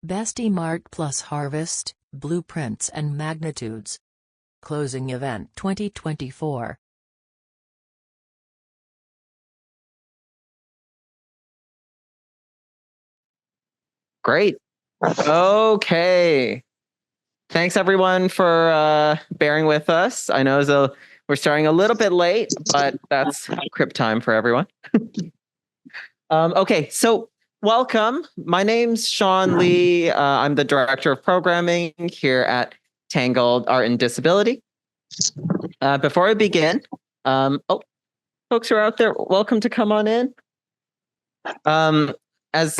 Bestie Mart plus Harvest, Blueprints and Magnitudes. Closing Event 2024. Great. Okay. Thanks everyone for bearing with us. I know we're starting a little bit late, but that's crip time for everyone. Okay, so welcome. My name's Sean Lee. I'm the Director of Programming here at Tangled Art and Disability. Before I begin, folks who are out there, welcome to come on in. As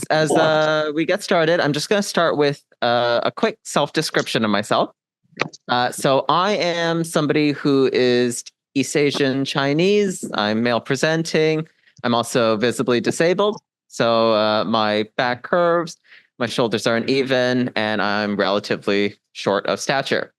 we get started, I'm just going to start with a quick self-description of myself. So I am somebody who is East Asian Chinese. I'm male presenting. I'm also visibly disabled. So my back curves, my shoulders aren't even, and I'm relatively short of stature.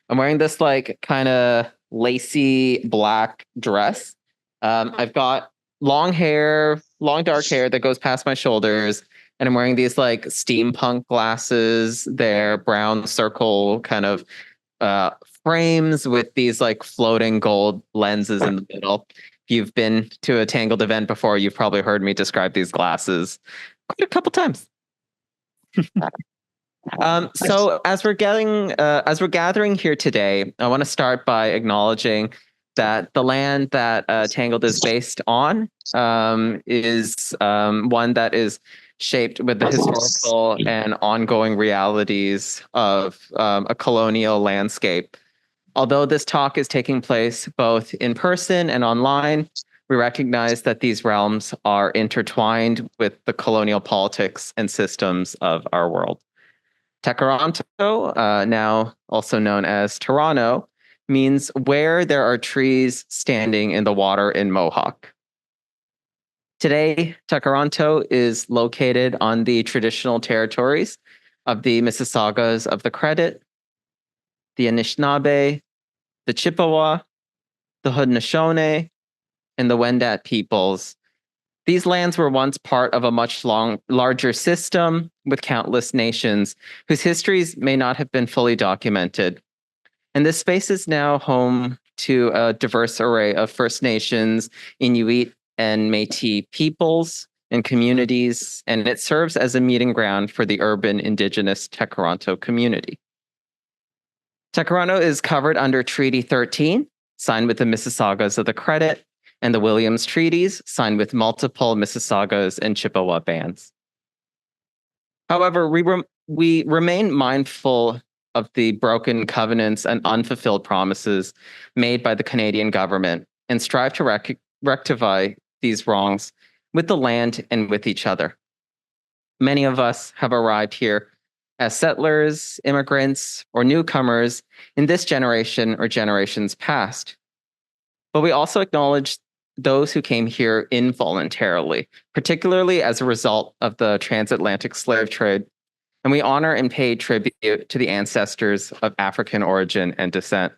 I'm wearing this like kind of lacy black dress. I've got long hair, long dark hair that goes past my shoulders, and I'm wearing these like steampunk glasses. They're brown circle kind of frames with these like floating gold lenses in the middle. If you've been to a Tangled event before, you've probably heard me describe these glasses quite a couple times. So as we're gathering here today, I want to start by acknowledging that the land that Tangled is based on is one that is shaped with the historical and ongoing realities of a colonial landscape. Although this talk is taking place both in person and online, we recognize that these realms are intertwined with the colonial politics and systems of our world. Tekaronto, now also known as Toronto, means where there are trees standing in the water in Mohawk. Today, Tekaronto is located on the traditional territories of the Mississaugas of the Credit, the Anishinaabe, the Chippewa, the Haudenosaunee, and the Wendat peoples. These lands were once part of a much larger system with countless nations whose histories may not have been fully documented. And this space is now home to a diverse array of First Nations, Inuit, and Métis peoples and communities, and it serves as a meeting ground for the urban Indigenous Tekaronto community. Tekaronto is covered under Treaty 13, signed with the Mississaugas of the Credit, and the Williams Treaties, signed with multiple Mississaugas and Chippewa bands. However, we remain mindful of the broken covenants and unfulfilled promises made by the Canadian government and strive to rectify these wrongs with the land and with each other. Many of us have arrived here as settlers, immigrants, or newcomers in this generation or generations past. But we also acknowledge those who came here involuntarily, particularly as a result of the transatlantic slave trade, and we honor and pay tribute to the ancestors of African origin and descent.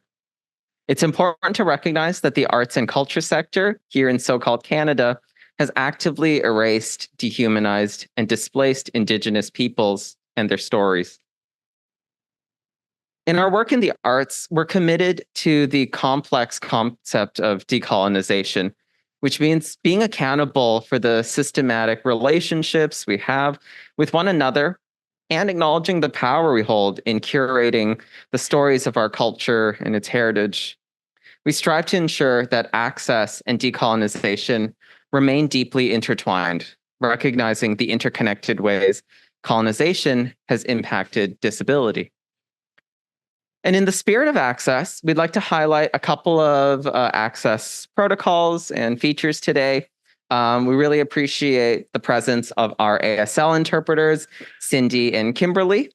It's important to recognize that the arts and culture sector here in so-called Canada has actively erased, dehumanized, and displaced Indigenous peoples and their stories. In our work in the arts, we're committed to the complex concept of decolonization, which means being accountable for the systematic relationships we have with one another and acknowledging the power we hold in curating the stories of our culture and its heritage. We strive to ensure that access and decolonization remain deeply intertwined, recognizing the interconnected ways colonization has impacted disability. And in the spirit of access, we'd like to highlight a couple of access protocols and features today. We really appreciate the presence of our ASL interpreters, Cindy and Kimberly,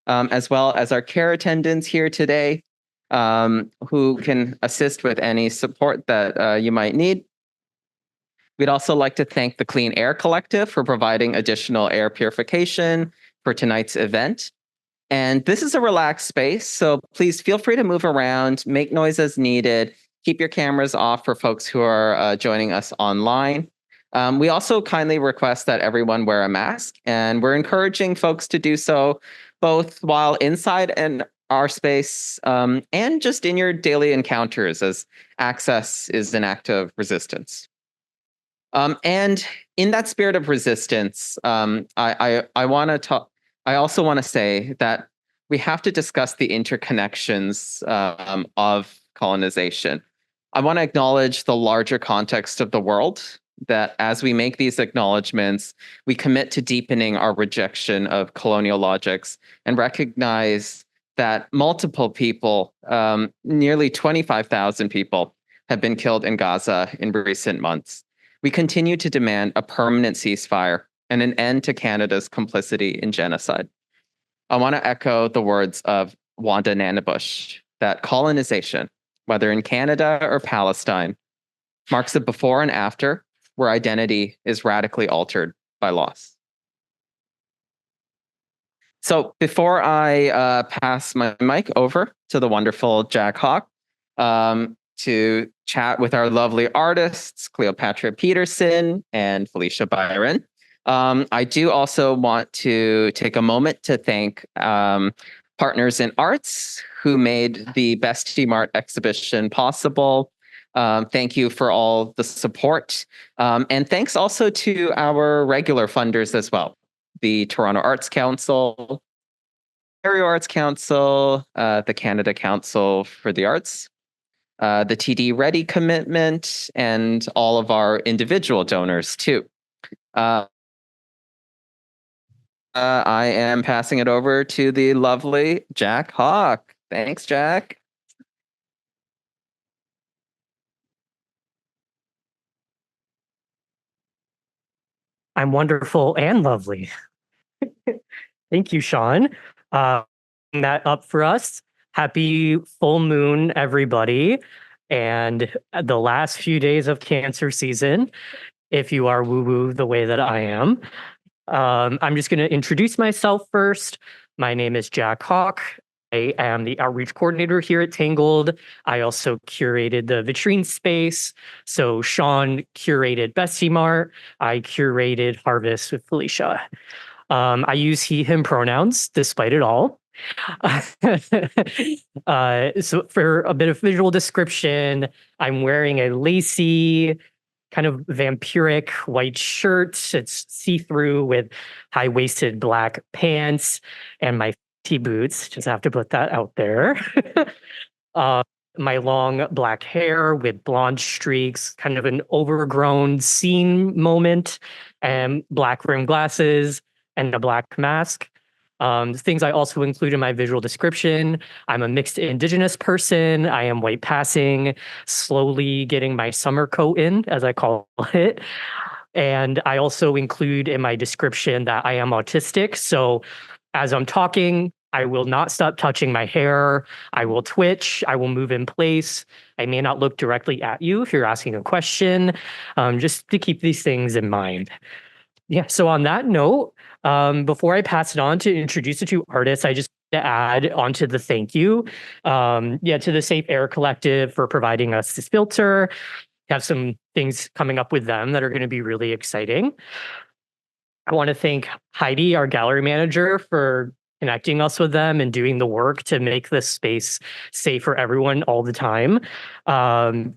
as well as our care attendants here today, who can assist with any support that you might need. We'd also like to thank the Clean Air Collective for providing additional air purification for tonight's event. And this is a relaxed space, so please feel free to move around, make noise as needed, keep your cameras off for folks who are joining us online. We also kindly request that everyone wear a mask, and we're encouraging folks to do so both while inside and our space and just in your daily encounters, as access is an act of resistance. And in that spirit of resistance, I want to talk. I also want to say that we have to discuss the interconnections of colonization. I want to acknowledge the larger context of the world, that as we make these acknowledgments, we commit to deepening our rejection of colonial logics and recognize that multiple people, nearly 25,000 people, have been killed in Gaza in recent months. We continue to demand a permanent ceasefire and an end to Canada's complicity in genocide. I want to echo the words of Wanda Nanabush that colonization, whether in Canada or Palestine, marks a before and after where identity is radically altered by loss. So before I pass my mic over to the wonderful Jack Hawk to chat with our lovely artists, Cleopatria Peterson and Felicia Byron, I do also want to take a moment to thank Partners in Arts who made the Bestie Mart exhibition possible. Thank you for all the support. And thanks also to our regular funders as well. The Toronto Arts Council, Ontario Arts Council, the Canada Council for the Arts, the TD Ready Commitment, and all of our individual donors too. I am passing it over to the lovely Jack Hawk. Thanks, Jack. I'm wonderful and lovely. Thank you, Sean. That up for us. Happy full moon, everybody. And the last few days of Cancer season, if you are woo-woo the way that I am. I'm just going to introduce myself first. My name is Jack Hawk. I am the outreach coordinator here at Tangled. I also curated the vitrine space. So Sean curated Bestie Mart. I curated Harvest with Felicia. I use he, him pronouns despite it all. So for a bit of visual description, I'm wearing a lacy, kind of vampiric white shirt. It's see-through with high-waisted black pants and my boots, just have to put that out there. My long black hair with blonde streaks, kind of an overgrown scene moment, and black rimmed glasses and a black mask. Things I also include in my visual description. I'm a mixed Indigenous person. I am white passing, slowly getting my summer coat in, as I call it. And I also include in my description that I am autistic. So as I'm talking, I will not stop touching my hair. I will twitch. I will move in place. I may not look directly at you if you're asking a question, just to keep these things in mind. Yeah, so on that note, before I pass it on to introduce the two artists, I just want to add onto the thank you, to the Safe Air Collective for providing us this filter. Have some things coming up with them that are going to be really exciting. I want to thank Heidi, our gallery manager, for connecting us with them and doing the work to make this space safe for everyone all the time.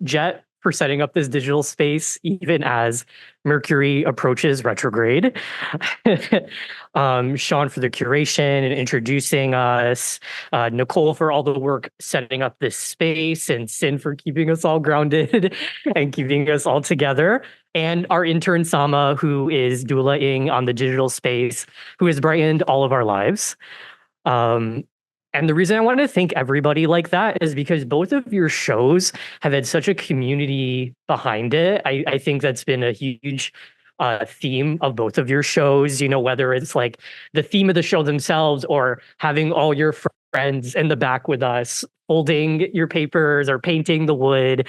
Jet for setting up this digital space, even as Mercury approaches retrograde. Sean for the curation and introducing us. Nicole for all the work setting up this space, and Sin for keeping us all grounded and keeping us all together. And our intern Sama, who is doulaing on the digital space, who has brightened all of our lives. And the reason I wanted to thank everybody like that is because both of your shows have had such a community behind it. I think that's been a huge theme of both of your shows, you know, whether it's like the theme of the show themselves or having all your friends in the back with us, folding your papers or painting the wood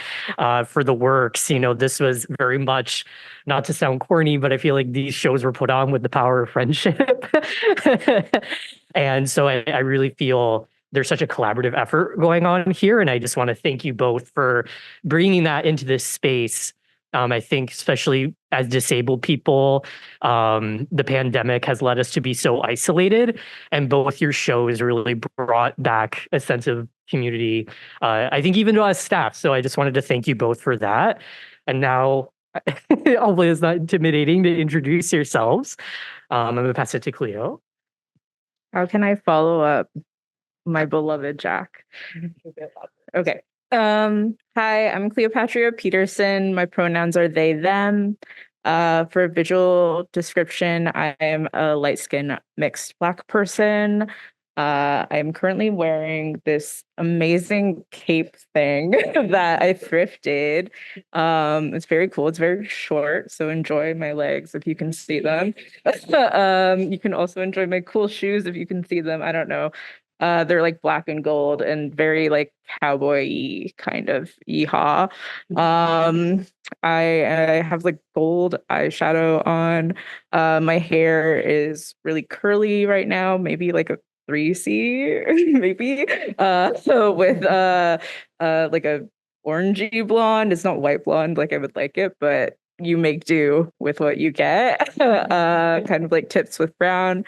for the works. You know, this was very much, not to sound corny, but I feel like these shows were put on with the power of friendship. And so I really feel there's such a collaborative effort going on here. And I just want to thank you both for bringing that into this space. I think especially as disabled people. The pandemic has led us to be so isolated, and both your shows really brought back a sense of community, I think even to us staff. So I just wanted to thank you both for that. And now, hopefully it's not intimidating to introduce yourselves. I'm going to pass it to Cleo. How can I follow up my beloved Jack? Okay. Hi, I'm Cleopatria Peterson. My pronouns are they, them. For visual description, I am a light-skinned mixed Black person. I am currently wearing this amazing cape thing that I thrifted. It's very cool. It's very short, so enjoy my legs if you can see them. You can also enjoy my cool shoes if you can see them. I don't know. They're like black and gold and very like cowboy-y kind of yeehaw. I have like gold eyeshadow on. My hair is really curly right now, maybe like a 3C, maybe. So with like a orangey blonde. It's not white blonde like I would like it, but you make do with what you get. Kind of like tips with brown.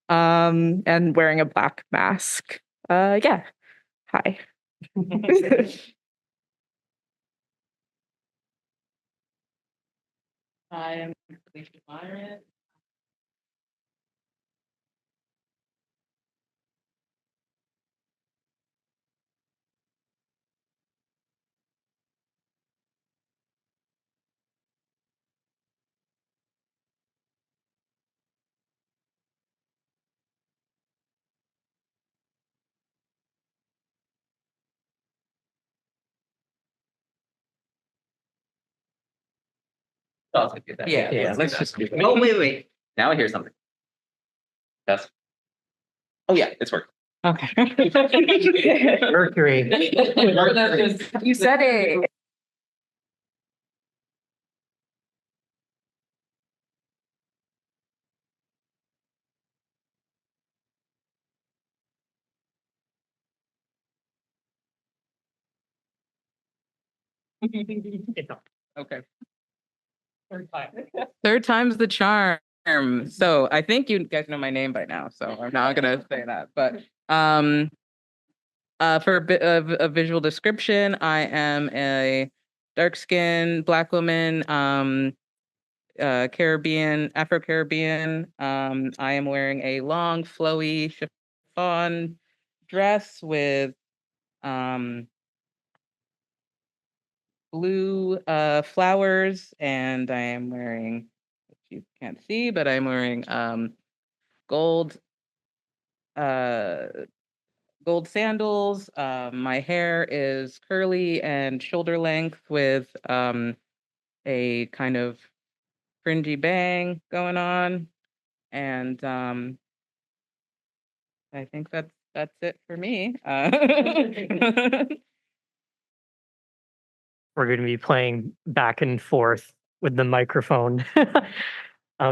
And wearing a black mask. Yeah. Hi. I am Felicia Byron. Oh, do that. Yeah, Let's just do that. Oh, wait. Now I hear something. Yes. Oh, yeah, it's working. Okay. Mercury. You said it. Okay. Third time. Third time's the charm. So I think you guys know my name by now, so I'm not gonna say that. But for a bit of a visual description, I am a dark-skinned Black woman, Caribbean, Afro-Caribbean. I am wearing a long, flowy chiffon dress with blue flowers, and I am wearing, which you can't see, but I'm wearing gold uh gold sandals. My hair is curly and shoulder length with a kind of fringy bang going on. And I think that's it for me. We're going to be playing back and forth with the microphone.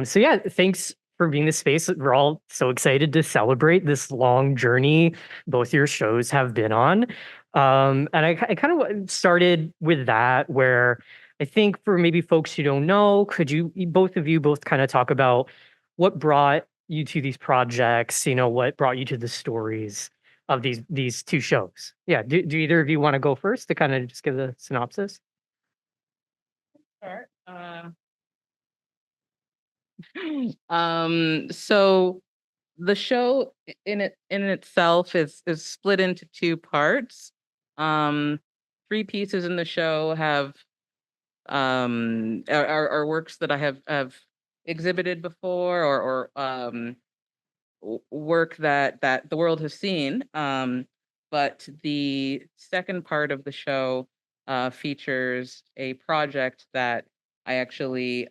So yeah, thanks for being this space. We're all so excited to celebrate this long journey both your shows have been on. And I kind of started with that, where I think for maybe folks who don't know, could you both of you kind of talk about what brought you to these projects, what brought you to the stories of these two shows? Yeah, do either of you want to go first to kind of just give the synopsis? Sure. So the show in itself is split into two parts. Three pieces in the show have are works that I have exhibited before, or work that the world has seen. But the second part of the show features a project that I actually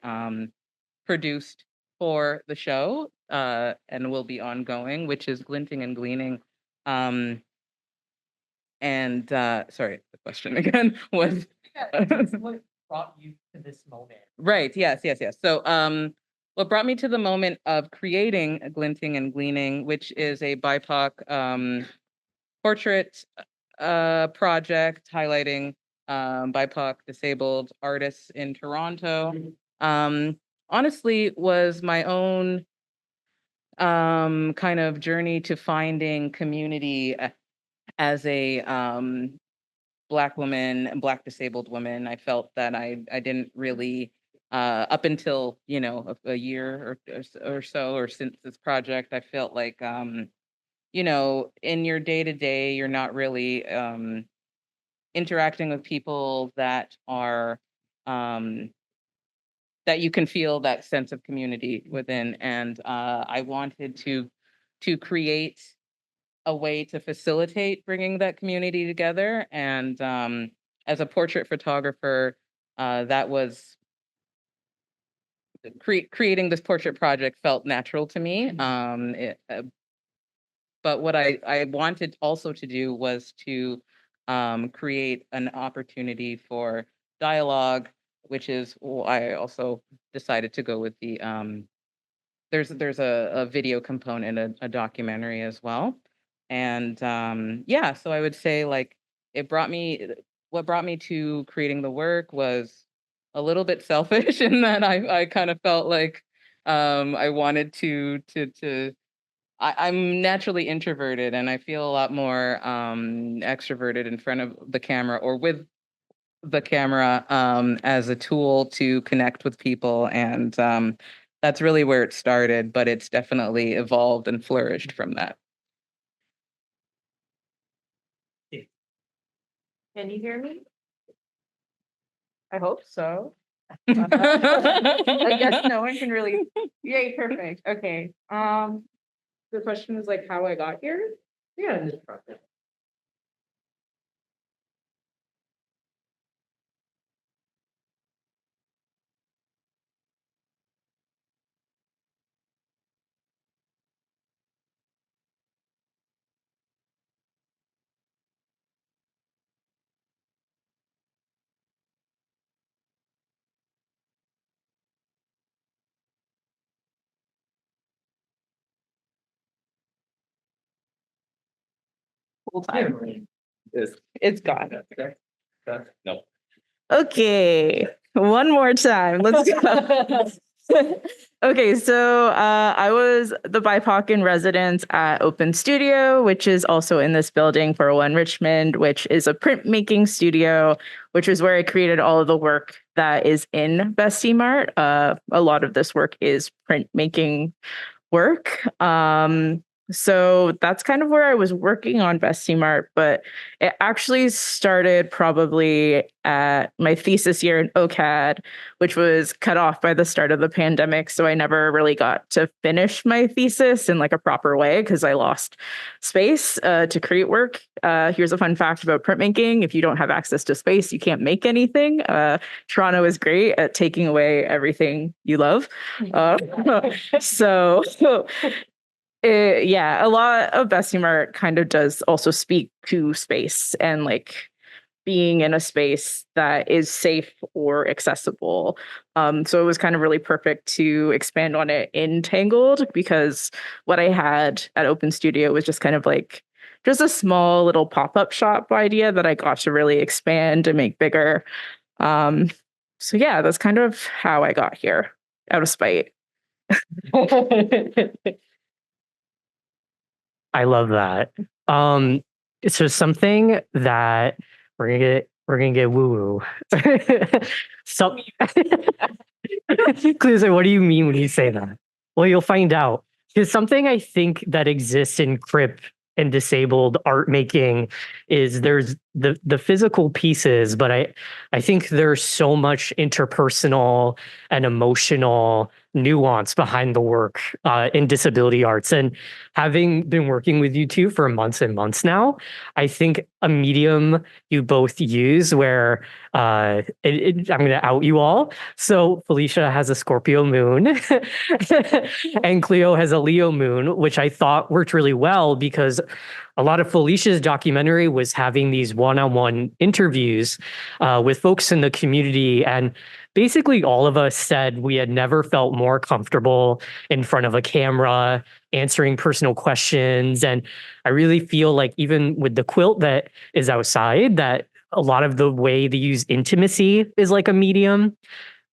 produced for the show and will be ongoing, which is Glinting and Gleaning. And sorry, the question again was What brought you to this moment? right. Yes. So what brought me to the moment of creating Glinting and Gleaning, which is a BIPOC portrait project highlighting BIPOC disabled artists in Toronto. honestly was my own kind of journey to finding community as a Black woman and Black disabled woman. I felt that I didn't really up until a year or so, or since this project, I felt like in your day to day, you're not really interacting with people that are that you can feel that sense of community within. And I wanted to create a way to facilitate bringing that community together. And as a portrait photographer, that was creating this portrait project felt natural to me. But what I wanted also to do was to create an opportunity for dialogue, which is why I also decided to go with the there's a video component, a documentary as well. And yeah, so I would say like what brought me to creating the work was a little bit selfish in that I kind of felt like I wanted I'm naturally introverted, and I feel a lot more extroverted in front of the camera or with the camera as a tool to connect with people. And that's really where it started, but it's definitely evolved and flourished from that. Can you hear me? I hope so. I I guess no one can really. Yay, perfect. Okay. The question is like how I got here. Yeah, in this process. Full time. It's gone. No. Okay, one more time. Let's go. Okay, so I was the BIPOC in residence at Open Studio, which is also in this building, 401 Richmond, which is a printmaking studio, which is where I created all of the work that is in Bestie Mart. A lot of this work is printmaking work. So that's kind of where I was working on Bestie Mart, but it actually started probably at my thesis year in OCAD, which was cut off by the start of the pandemic. So I never really got to finish my thesis in like a proper way because I lost space to create work. Here's a fun fact about printmaking. If you don't have access to space, you can't make anything. Toronto is great at taking away everything you love. So yeah, a lot of Bestie Mart kind of does also speak to space and like being in a space that is safe or accessible. So it was kind of really perfect to expand on it in Tangled because what I had at Open Studio was just kind of like just a small little pop-up shop idea that I got to really expand and make bigger. So yeah, that's kind of how I got here out of spite. I love that. So something that we're gonna get woo woo. So, Cleo, what do you mean when you say that? Well, you'll find out. Because something I think that exists in CRIP and disabled art making is there's the physical pieces, but I think there's so much interpersonal and emotional nuance behind the work in disability arts. And having been working with you two for months and months now, I think a medium you both use where I'm going to out you all. So Felicia has a Scorpio moon and Cleo has a Leo moon, which I thought worked really well because a lot of Felicia's documentary was having these one-on-one interviews with folks in the community. And basically all of us said we had never felt more comfortable in front of a camera, answering personal questions. And I really feel like even with the quilt that is outside, that a lot of the way they use intimacy is like a medium.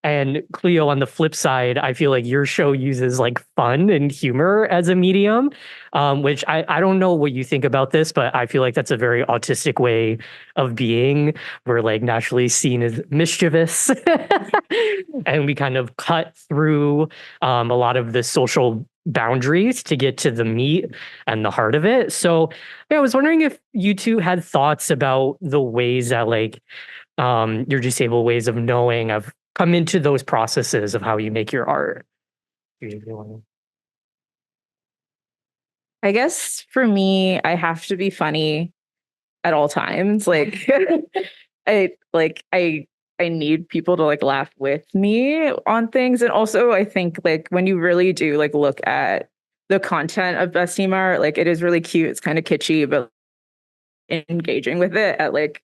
And Cleo, on the flip side, I feel like your show uses like fun and humor as a medium, which I don't know what you think about this, but I feel like that's a very autistic way of being. We're like naturally seen as mischievous, and we kind of cut through a lot of the social boundaries to get to the meat and the heart of it. So yeah, I was wondering if you two had thoughts about the ways that like your disabled ways of knowing have come into those processes of how you make your art. I guess for me, I have to be funny at all times. Like I need people to like laugh with me on things. And also I think like when you really do like look at the content of Bestie Mart, like it is really cute. It's kind of kitschy, but engaging with it at like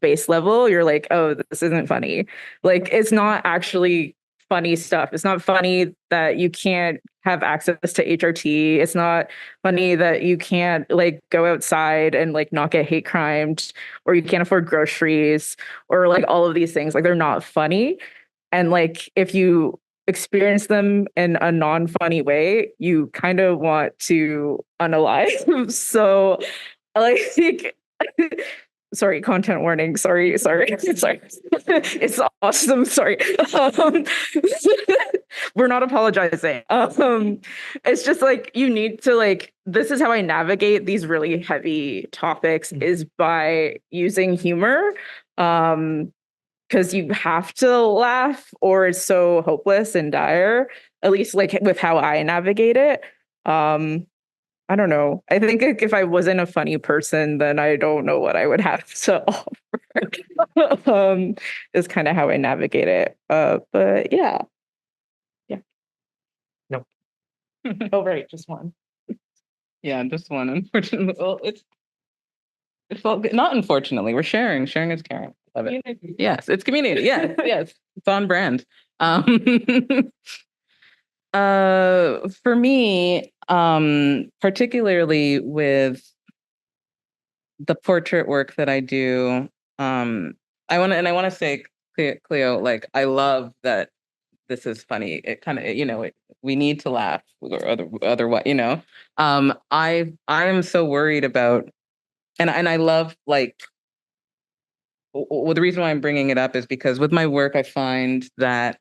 base level, you're like, oh, this isn't funny. Like it's not actually funny stuff. It's not funny that you can't have access to HRT. It's not funny that you can't like go outside and like not get hate crimed, or you can't afford groceries, or like all of these things. Like they're not funny. And like if you experience them in a non-funny way, you kind of want to unalive. So like sorry, content warning. Sorry. It's awesome. Sorry. Um, we're not apologizing. It's just like you need to like, this is how I navigate these really heavy topics is by using humor. Because you have to laugh or it's so hopeless and dire, at least like with how I navigate it. I don't know. I think if I wasn't a funny person, then I don't know what I would have to offer. Is kind of how I navigate it. But yeah. No. Oh, right. Just one. Yeah, just one. Unfortunately, well, it's all good. Not unfortunately. We're sharing. Sharing is caring. Love it. Community. Yes, it's community. Yes, yes. It's on brand. For me, particularly with the portrait work that I do, I want to say, Cleo, like I love that this is funny. It kind of, we need to laugh or otherwise, I am so worried about, and I love like, well, the reason why I'm bringing it up is because with my work, I find that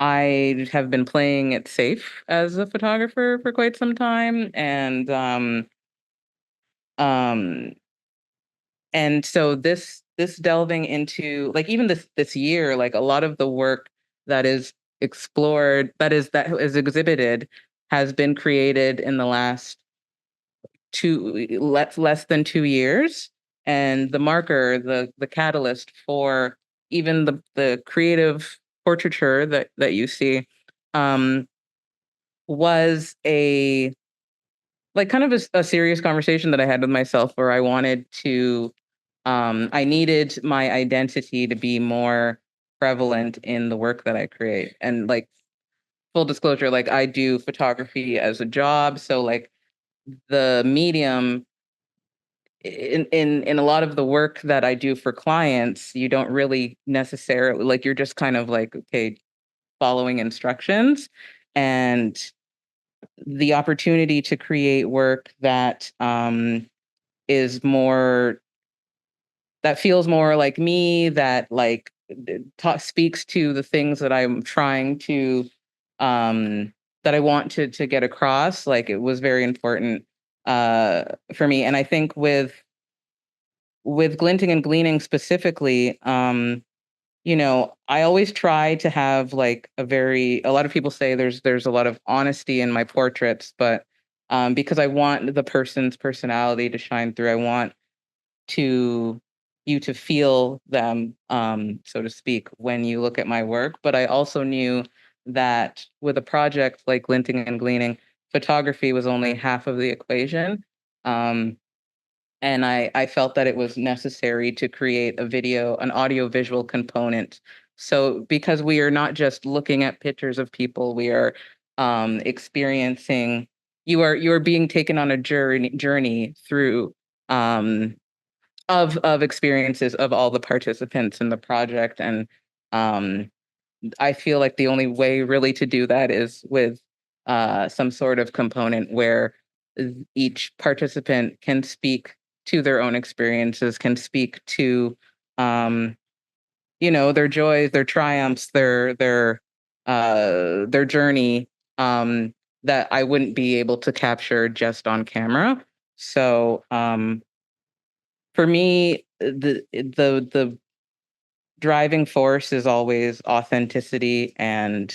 I have been playing it safe as a photographer for quite some time, um, and so this delving into like even this year, like a lot of the work that is explored, that is exhibited, has been created in the last less than 2 years, and the marker, the catalyst for even the creative portraiture that you see, um, was a like kind of a serious conversation that I had with myself where I wanted to, I needed my identity to be more prevalent in the work that I create. And like full disclosure, like I do photography as a job, so like the medium in a lot of the work that I do for clients, you don't really necessarily like you're just kind of like, okay, following instructions. And the opportunity to create work that is more, that feels more like me, that like speaks to the things that I'm trying to that I want to get across, like it was very important for me. And I think with glinting and gleaning specifically, I always try to have like a lot of people say there's a lot of honesty in my portraits, but because I want the person's personality to shine through, I want you to feel them, so to speak, when you look at my work. But I also knew that with a project like glinting and gleaning, photography was only half of the equation. And I felt that it was necessary to create an audio visual component. So because we are not just looking at pictures of people, we are experiencing, you are being taken on a journey through of experiences of all the participants in the project. And I feel like the only way really to do that is with some sort of component where each participant can speak to their own experiences, can speak to their joys, their triumphs, their journey, that I wouldn't be able to capture just on camera. So for me, the driving force is always authenticity and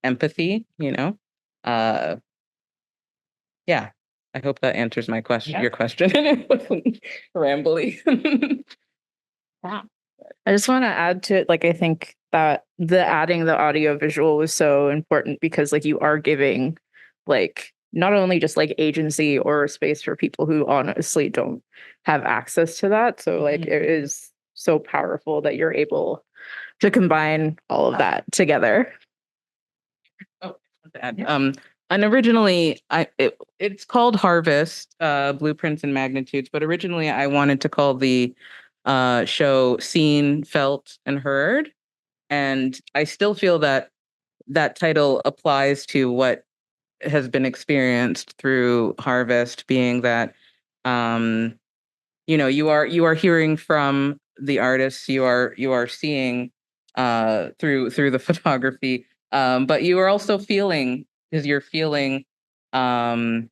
empathy. Yeah. I hope that answers my question. Yeah. Your question, and it wasn't rambly. Yeah. I just want to add to it, like, I think that the adding the audio visual was so important because, like, you are giving, like, not only just like agency or space for people who honestly don't have access to that. So, like, it is so powerful that you're able to combine all of that together. Oh, and originally, it's called Harvest, Blueprints and Magnitudes, but originally I wanted to call the show Seen, Felt, and Heard, and I still feel that that title applies to what has been experienced through Harvest, being that you are hearing from the artists, you are seeing through the photography, but you are also feeling, because you're feeling, if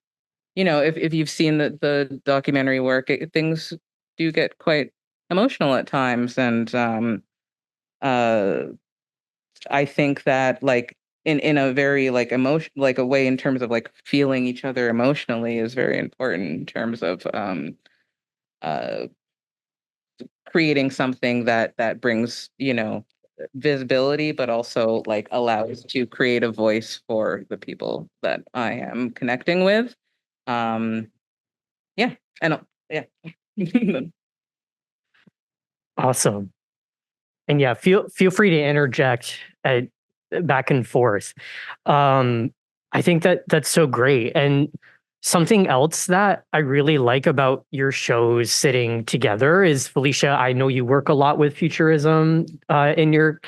you've seen the documentary work, things do get quite emotional at times, and uh I think that, like, in a very like emotion, like a way in terms of like feeling each other emotionally is very important in terms of uh creating something that brings, visibility, but also like allows to create a voice for the people that I am connecting with. Um yeah, and yeah. Awesome. And yeah, feel free to interject back and forth. I think that's so great. And something else that I really like about your shows sitting together is, Felicia, I know you work a lot with futurism in your,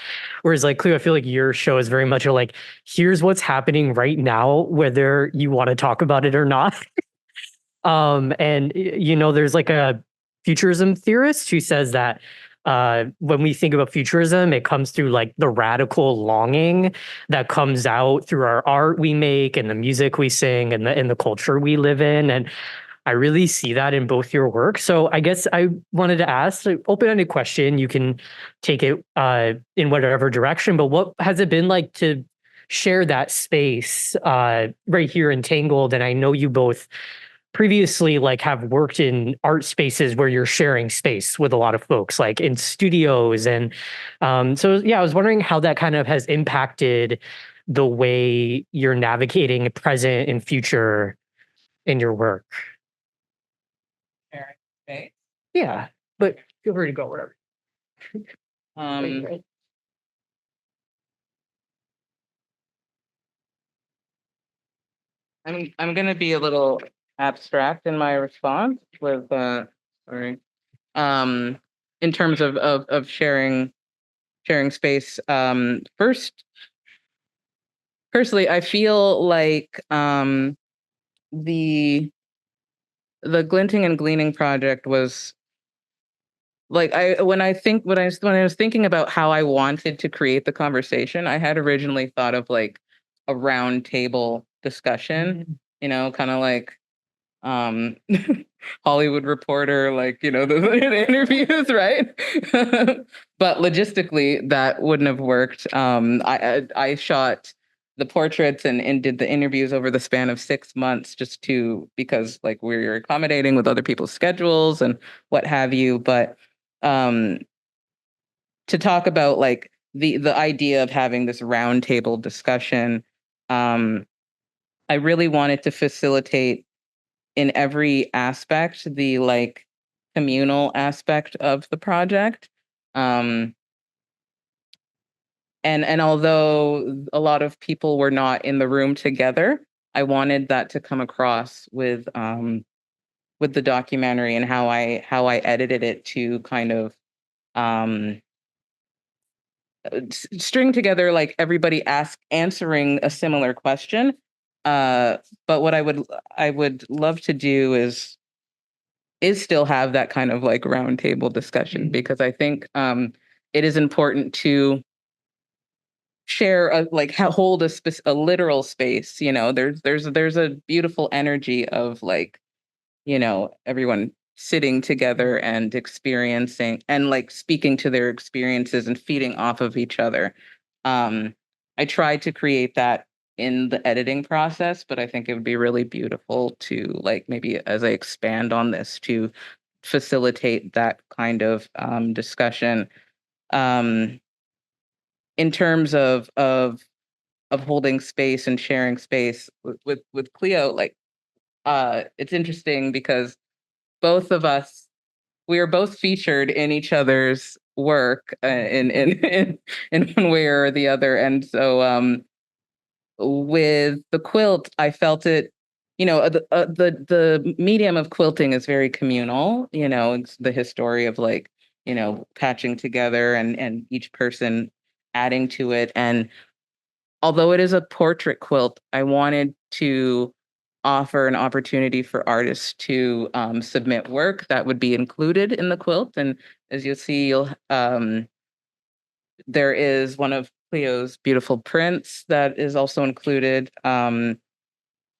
whereas like Cleo, I feel like your show is very much like, here's what's happening right now, whether you want to talk about it or not. And there's like a futurism theorist who says that when we think about futurism, it comes through like the radical longing that comes out through our art we make and the music we sing and the culture we live in. And I really see that in both your work. So I guess I wanted to ask, like, open-ended question. You can take it in whatever direction, but what has it been like to share that space right here in Tangled? And I know you both previously like have worked in art spaces where you're sharing space with a lot of folks, like in studios. And so yeah, I was wondering how that kind of has impacted the way you're navigating present and future in your work. Sharing space. Yeah, but feel free to go wherever. I'm gonna be a little abstract in my response with sorry. In terms of sharing space. Personally, I feel like the Glinting and Gleaning project was like, when I was thinking about how I wanted to create the conversation, I had originally thought of like a round table discussion, kind of like um Hollywood Reporter, like, the interviews, right? But logistically that wouldn't have worked. I shot the portraits and did the interviews over the span of 6 months, because like we were accommodating with other people's schedules and what have you. But um to talk about like the idea of having this roundtable discussion, I really wanted to facilitate in every aspect the like communal aspect of the project. Um and although a lot of people were not in the room together, I wanted that to come across with the documentary, and how I edited it to kind of um string together like everybody answering a similar question. But what I would love to do is still have that kind of like roundtable discussion, because I think it is important to share hold a literal space. There's a beautiful energy of like, everyone sitting together and experiencing and like speaking to their experiences and feeding off of each other. I tried to create that in the editing process, but I think it would be really beautiful to like maybe as I expand on this to facilitate that kind of discussion. In terms of holding space and sharing space with Cleo, like it's interesting because both of us, we are both featured in each other's work in one way or the other. And so with the quilt, I felt it, the medium of quilting is very communal. It's the history of like, patching together and each person adding to it. And although it is a portrait quilt, I wanted to offer an opportunity for artists to submit work that would be included in the quilt. And as you'll see, there is one of Cleo's beautiful prints that is also included. And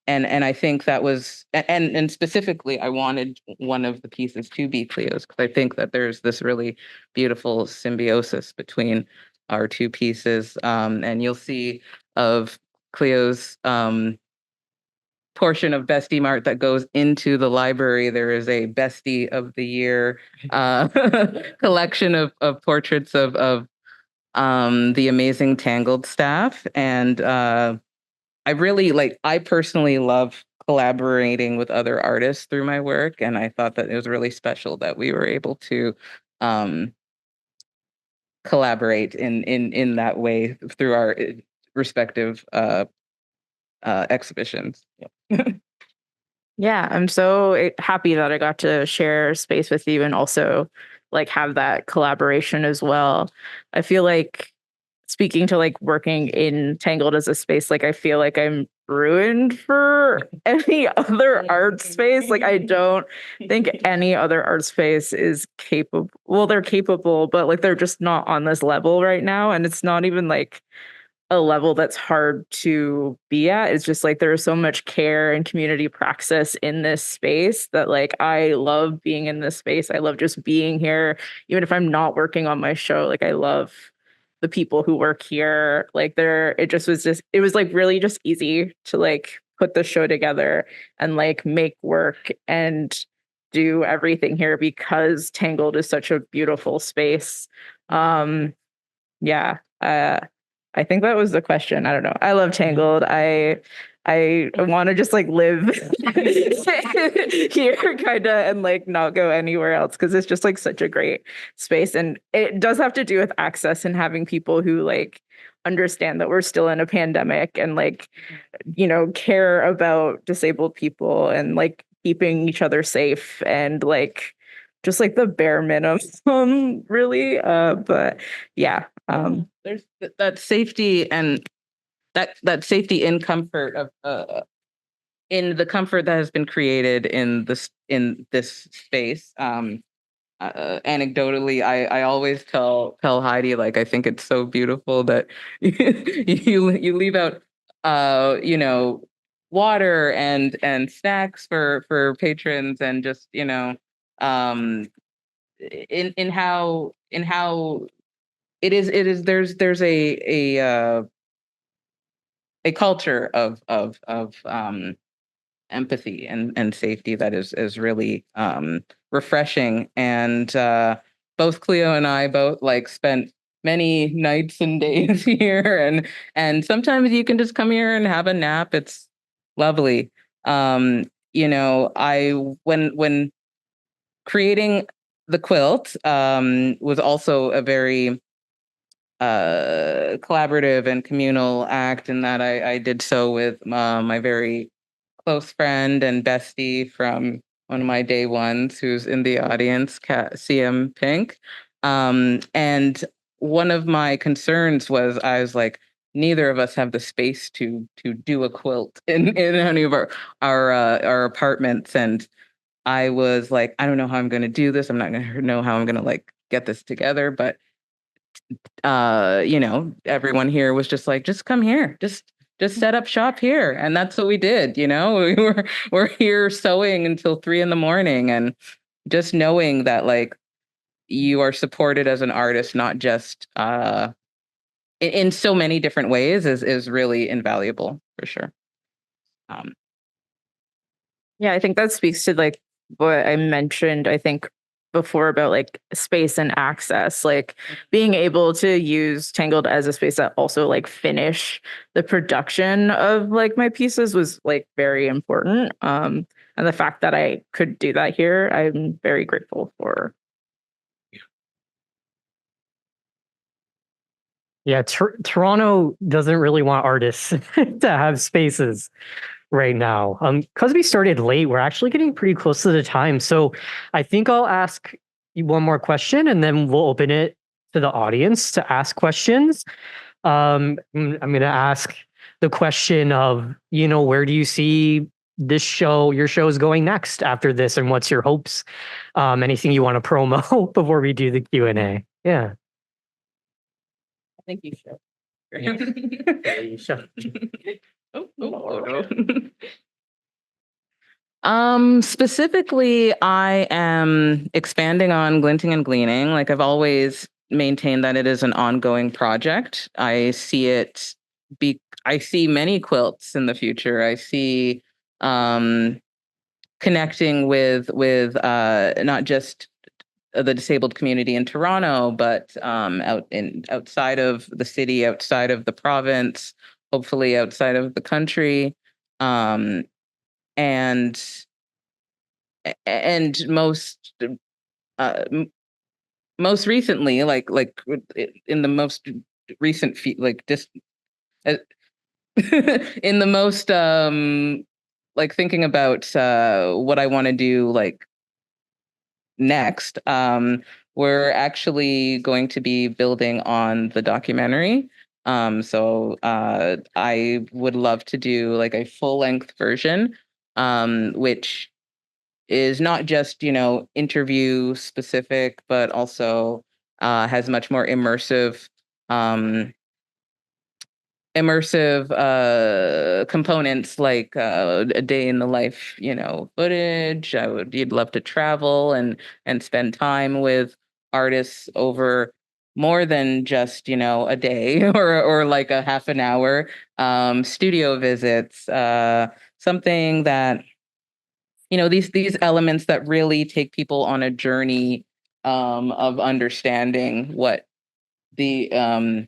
I think that was, and specifically, I wanted one of the pieces to be Cleo's, because I think that there's this really beautiful symbiosis between our two pieces. And you'll see of Cleo's portion of Bestie Mart that goes into the library. There is a Bestie of the Year collection of portraits of the amazing Tangled staff. And I personally love collaborating with other artists through my work. And I thought that it was really special that we were able to collaborate in that way through our respective exhibitions. Yeah. Yeah, I'm so happy that I got to share space with you and also like have that collaboration as well. I feel like speaking to like working in Tangled as a space, like I feel like I'm ruined for any other art space. Like I don't think any other art space is capable. Well, they're capable, but like they're just not on this level right now. And it's not even like a level that's hard to be at. It's just like there's so much care and community praxis in this space that like I love being in this space. I love just being here, even if I'm not working on my show. Like I love the people who work here. Like it was like really just easy to like put the show together and like make work and do everything here because Tangled is such a beautiful space. Yeah. I think that was the question. I don't know. I love Tangled. I want to just like live here kind of and like not go anywhere else because it's just like such a great space. And it does have to do with access and having people who like understand that we're still in a pandemic and like, care about disabled people and like keeping each other safe and like just like the bare minimum really. But yeah. There's that safety and that safety and comfort of in the comfort that has been created in this space. Anecdotally, I always tell Heidi, like I think it's so beautiful that you leave out water and snacks for patrons, and just in how it is there's a culture of empathy and safety that is really refreshing. And both Cleo and I both like spent many nights and days here, and sometimes you can just come here and have a nap. It's lovely. I when creating the quilt was also a very collaborative and communal act, in that I did so with my very close friend and bestie from one of my day ones, who's in the audience, CM Pink. And one of my concerns was I was like, neither of us have the space to do a quilt in any of our apartments, and I was like, I don't know how I'm going to do this. I'm not going to know how I'm going to like get this together. But, everyone here was just like, just come here, just set up shop here. And that's what we did. We're here sewing until 3 a.m. and just knowing that like you are supported as an artist, not just in so many different ways is really invaluable for sure. Yeah, I think that speaks to like what I mentioned, I think before about like space and access, like being able to use Tangled as a space that also like finish the production of like my pieces was like very important. And the fact that I could do that here, I'm very grateful for. Yeah, Toronto doesn't really want artists to have spaces right now. Because we started late, we're actually getting pretty close to the time. So I think I'll ask you one more question and then we'll open it to the audience to ask questions. I'm going to ask the question of, where do you see your show is going next after this, and what's your hopes? Anything you want to promo before we do the Q&A? Yeah. I think you should. Yeah, you should. Specifically, I am expanding on glinting and gleaning. Like I've always maintained that it is an ongoing project. I see many quilts in the future. I see connecting with not just the disabled community in Toronto, but outside of the city, outside of the province, hopefully outside of the country, and most recently, like in the most recent in the most like thinking about what I want to do like next, we're actually going to be building on the documentary. So I would love to do like a full-length version, which is not just, interview specific, but also has much more immersive components like a day in the life, footage. You'd love to travel and spend time with artists over more than just, a day or like a half an hour. Studio visits, something that, these elements that really take people on a journey of understanding what the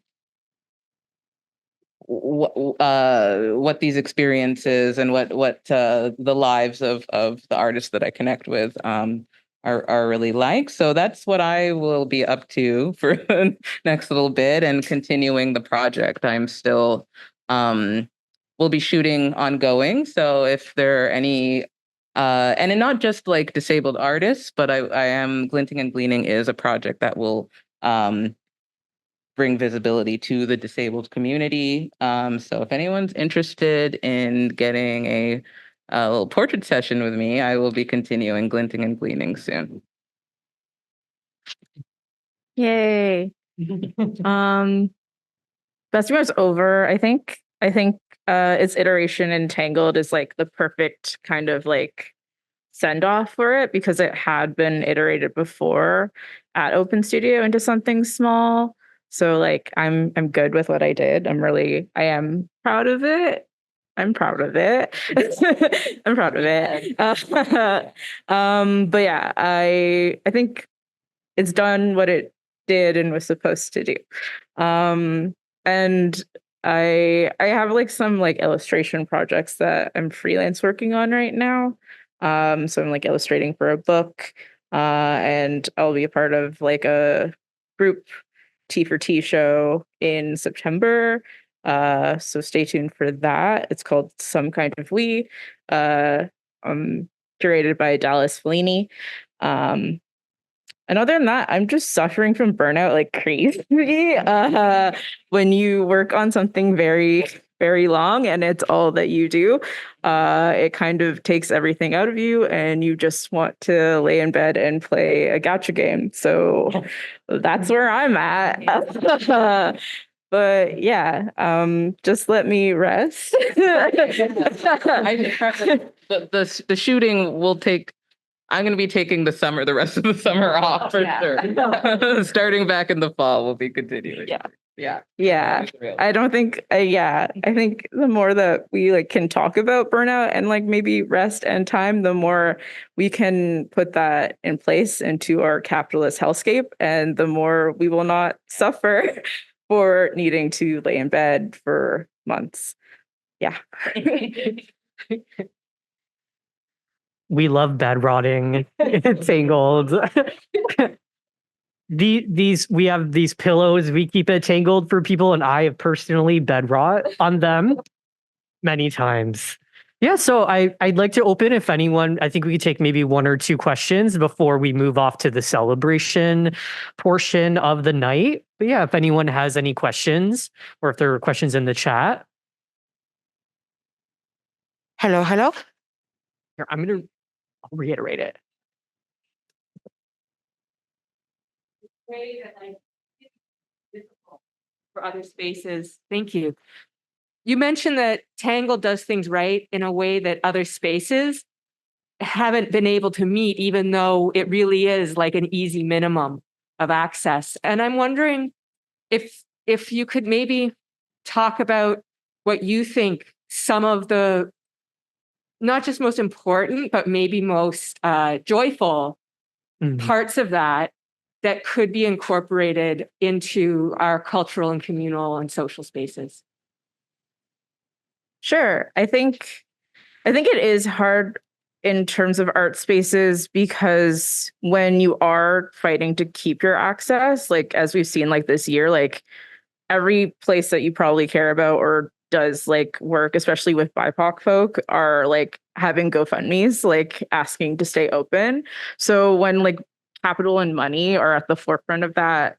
what these experiences and what the lives of the artists that I connect with are really like. So that's what I will be up to for the next little bit and continuing the project. I'm still will be shooting ongoing. So if there are any and not just like disabled artists, but I am Glinting and Gleaning is a project that will bring visibility to the disabled community. So if anyone's interested in getting a little portrait session with me, I will be continuing Glinting and Gleaning soon. Yay. Bestie Mart's over. I think its iteration in Tangled is like the perfect kind of like send off for it because it had been iterated before at Open Studio into something small. So like I'm good with what I did. I am proud of it. I'm proud of it. I'm proud of it. But yeah, I think it's done what it did and was supposed to do. And I have like some like illustration projects that I'm freelance working on right now. So I'm like illustrating for a book, and I'll be a part of like a group T for T show in September. So stay tuned for that. It's called Some Kind of We, curated by Dallas Fellini. And other than that, I'm just suffering from burnout like crazy. When you work on something very, very long and it's all that you do, it kind of takes everything out of you and you just want to lay in bed and play a gacha game. So that's where I'm at. But yeah, just let me rest. The shooting will take. I'm going to be taking the rest of the summer off for sure. Starting back in the fall, we'll be continuing. Yeah. I don't think, I think the more that we like can talk about burnout and like maybe rest and time, the more we can put that in place into our capitalist hellscape, and the more we will not suffer for needing to lay in bed for months. Yeah. We love bed rotting. Tangled. We have these pillows. We keep it Tangled for people, and I have personally bed rot on them many times. Yeah, so I'd like to open if anyone. I think we could take maybe one or two questions before we move off to the celebration portion of the night. But yeah, if anyone has any questions, or if there are questions in the chat. Hello. Here, I'll reiterate it. For other spaces. Thank you. You mentioned that Tangle does things right in a way that other spaces haven't been able to meet, even though it really is like an easy minimum of access. And I'm wondering if you could maybe talk about what you think some of the not just most important, but maybe most joyful parts of that could be incorporated into our cultural and communal and social spaces. Sure. I think it is hard in terms of art spaces, because when you are fighting to keep your access, like as we've seen like this year, like every place that you probably care about or does like work, especially with BIPOC folk, are like having GoFundMes, like asking to stay open. So when like capital and money are at the forefront of that,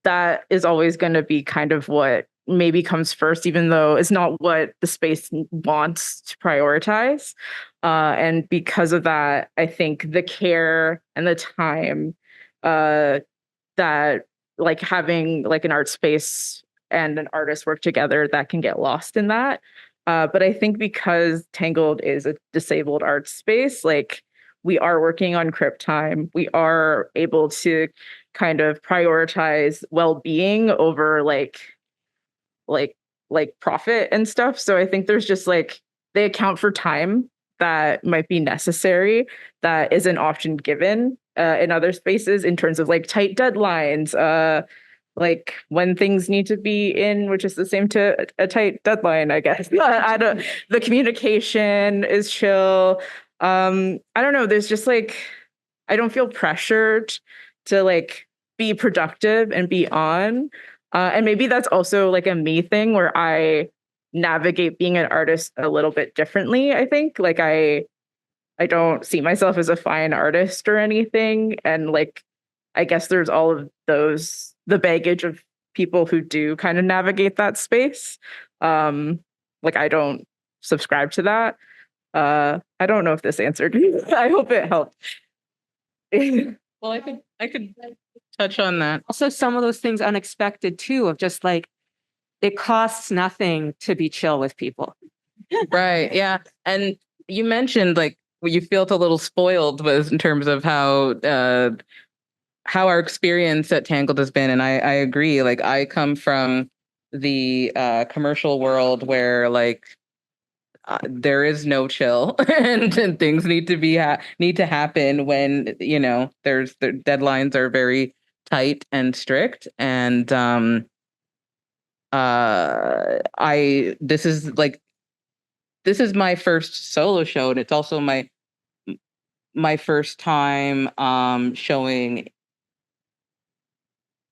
that is always going to be kind of what maybe comes first, even though it's not what the space wants to prioritize. And because of that, I think the care and the time that like having like an art space and an artist work together, that can get lost in that. But I think because Tangled is a disabled art space, like we are working on crypt time, we are able to kind of prioritize well-being over like profit and stuff. So I think there's just like they account for time that might be necessary that isn't often given in other spaces in terms of like tight deadlines, like when things need to be in, which is the same to a tight deadline, I guess. The communication is chill. I don't know. There's just like, I don't feel pressured to like be productive and be on. And maybe that's also like a me thing where I navigate being an artist a little bit differently. I think like I don't see myself as a fine artist or anything. And like, I guess there's all of those, the baggage of people who do kind of navigate that space. Like I don't subscribe to that. I don't know if this answered you. I hope it helped. Well, I could touch on that. Also, some of those things unexpected too, of just like, it costs nothing to be chill with people. Right. Yeah. And you mentioned like you felt a little spoiled with in terms of how our experience at Tangled has been. And I agree. Like I come from the commercial world where like there is no chill and things need to happen when, you know, the deadlines are very tight and strict. And this is my first solo show, and it's also my first time showing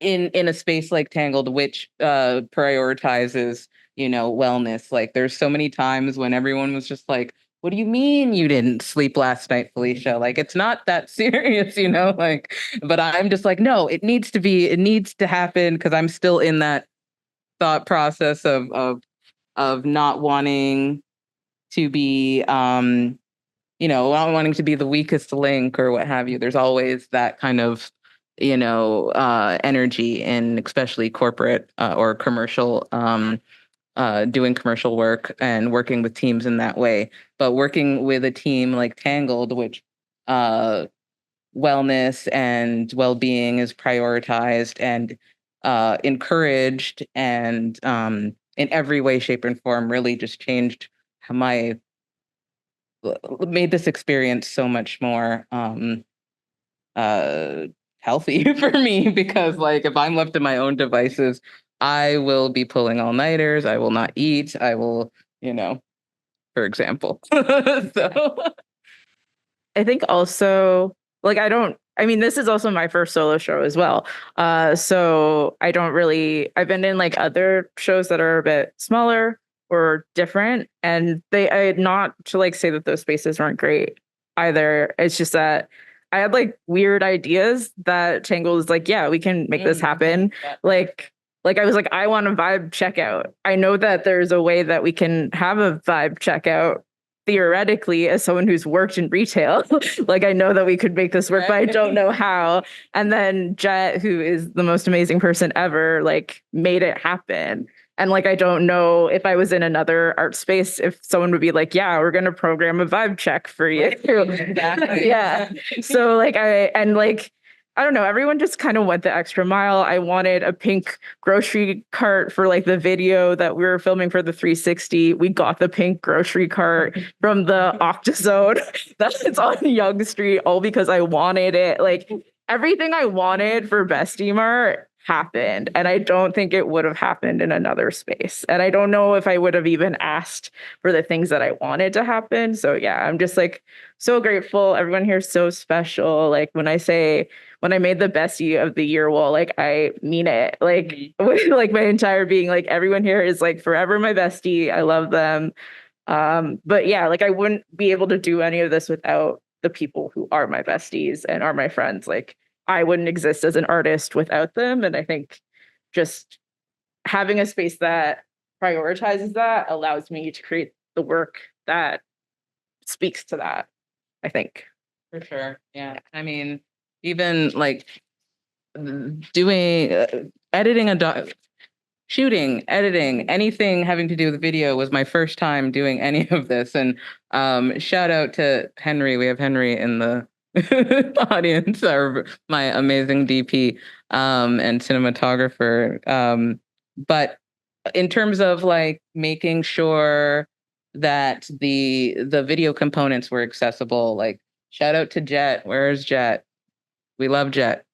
in a space like Tangled, which prioritizes, you know, wellness. Like there's so many times when everyone was just like what do you mean you didn't sleep last night, Felicia? Like, it's not that serious, like, but I'm just like, no, it needs to happen, because I'm still in that thought process of not wanting to be, not wanting to be the weakest link or what have you. There's always that kind of, energy in especially corporate or commercial, doing commercial work and working with teams in that way. But working with a team like Tangled, which wellness and well-being is prioritized and encouraged, and in every way, shape, and form, really just changed how made this experience so much more healthy for me, because like if I'm left to my own devices, I will be pulling all-nighters, I will not eat, I will, for example. So I think also, like, this is also my first solo show as well. So I've been in like other shows that are a bit smaller or different, and not to like say that those spaces weren't great either. It's just that I had like weird ideas that Tangled is like, yeah, we can make this happen. Like I was like, I want a vibe checkout. I know that there's a way that we can have a vibe checkout theoretically, as someone who's worked in retail. Like I know that we could make this work, but I don't know how. And then Jet, who is the most amazing person ever, like made it happen. And like, I don't know if I was in another art space, if someone would be like, yeah, we're going to program a vibe check for you. Exactly. Yeah. So like, I don't know, everyone just kind of went the extra mile. I wanted a pink grocery cart for like the video that we were filming for the 360. We got the pink grocery cart from the Octazone that's on Yonge Street, all because I wanted it. Like everything I wanted for Bestie Mart happened, and I don't think it would have happened in another space. And I don't know if I would have even asked for the things that I wanted to happen. So yeah, I'm just like so grateful. Everyone here is so special. Like when I made the Bestie of the Year wall, like I mean it. Like with like my entire being, like everyone here is like forever my bestie. I love them. But yeah, like I wouldn't be able to do any of this without the people who are my besties and are my friends. Like I wouldn't exist as an artist without them. And I think just having a space that prioritizes that allows me to create the work that speaks to that, I think. For sure. Yeah. I mean, even like doing shooting, editing, anything having to do with video was my first time doing any of this. And shout out to Henry. We have Henry in the audience, my amazing DP and cinematographer. But in terms of like making sure that the video components were accessible, like shout out to Jet. Where's Jet? We love Jet.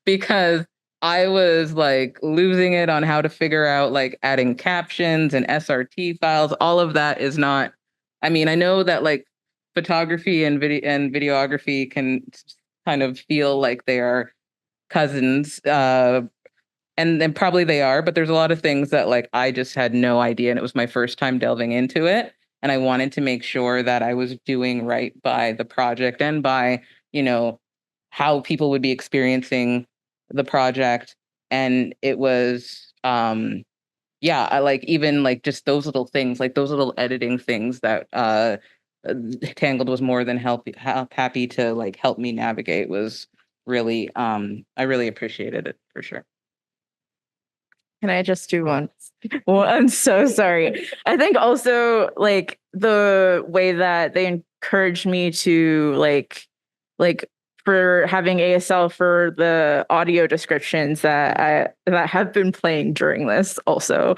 Because I was like losing it on how to figure out like adding captions and SRT files. All of that is not, I mean, I know that like photography and videography can kind of feel like they are cousins. And probably they are, but there's a lot of things that like I just had no idea. And it was my first time delving into it. And I wanted to make sure that I was doing right by the project and by, how people would be experiencing the project. And it was, I like even like just those little things, like those little editing things that Tangled was more than happy to like help me navigate was really, I really appreciated it for sure. Can I just do one? Well, I'm so sorry. I think also like the way that they encouraged me to like for having ASL for the audio descriptions that have been playing during this also.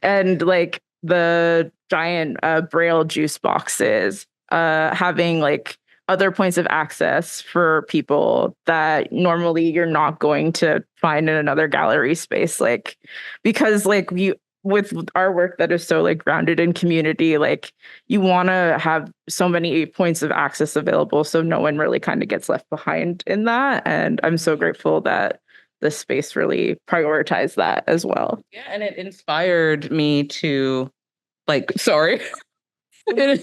And like the giant Braille juice boxes, having like other points of access for people that normally you're not going to find in another gallery space. Like, because like with our work that is so like grounded in community, like you want to have so many points of access available so no one really kind of gets left behind in that. And I'm so grateful that this space really prioritized that as well. Yeah, and it inspired me to like, sorry. Yeah,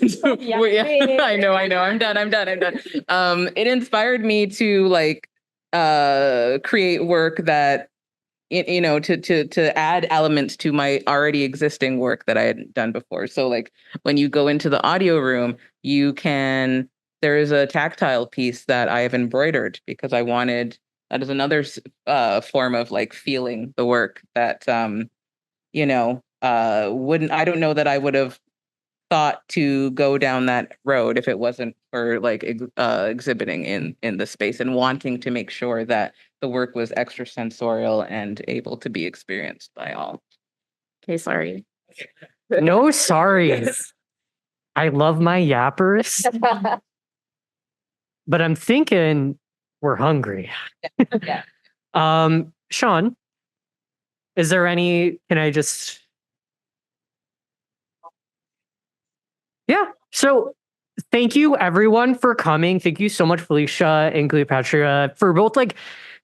I know. I'm done. It inspired me to like create work that to add elements to my already existing work that I had done before. So like when you go into the audio room, there is a tactile piece that I have embroidered because I wanted, that is another form of like feeling the work that I don't know that I would have thought to go down that road if it wasn't for like exhibiting in the space and wanting to make sure that the work was extrasensorial and able to be experienced by all. Okay, sorry. No sorries. I love my yappers, but I'm thinking we're hungry. Yeah. Sean, is there any, can I just... Yeah. So thank you everyone for coming. Thank you so much, Felicia and Cleopatria, for both like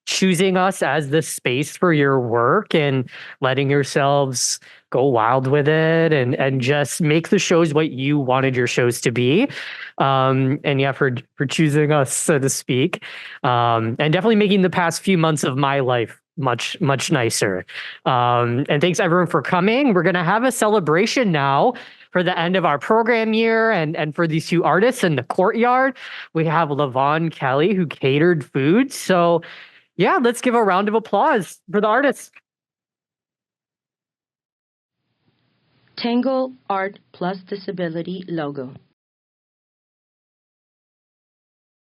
choosing us as the space for your work and letting yourselves go wild with it and just make the shows what you wanted your shows to be. And yeah, for choosing us, so to speak. And definitely making the past few months of my life much nicer. And thanks everyone for coming. We're gonna have a celebration now for the end of our program year and for these two artists in the courtyard. We have Lavon Kelly who catered food. So yeah, let's give a round of applause for the artists. Tangled Art Plus Disability logo.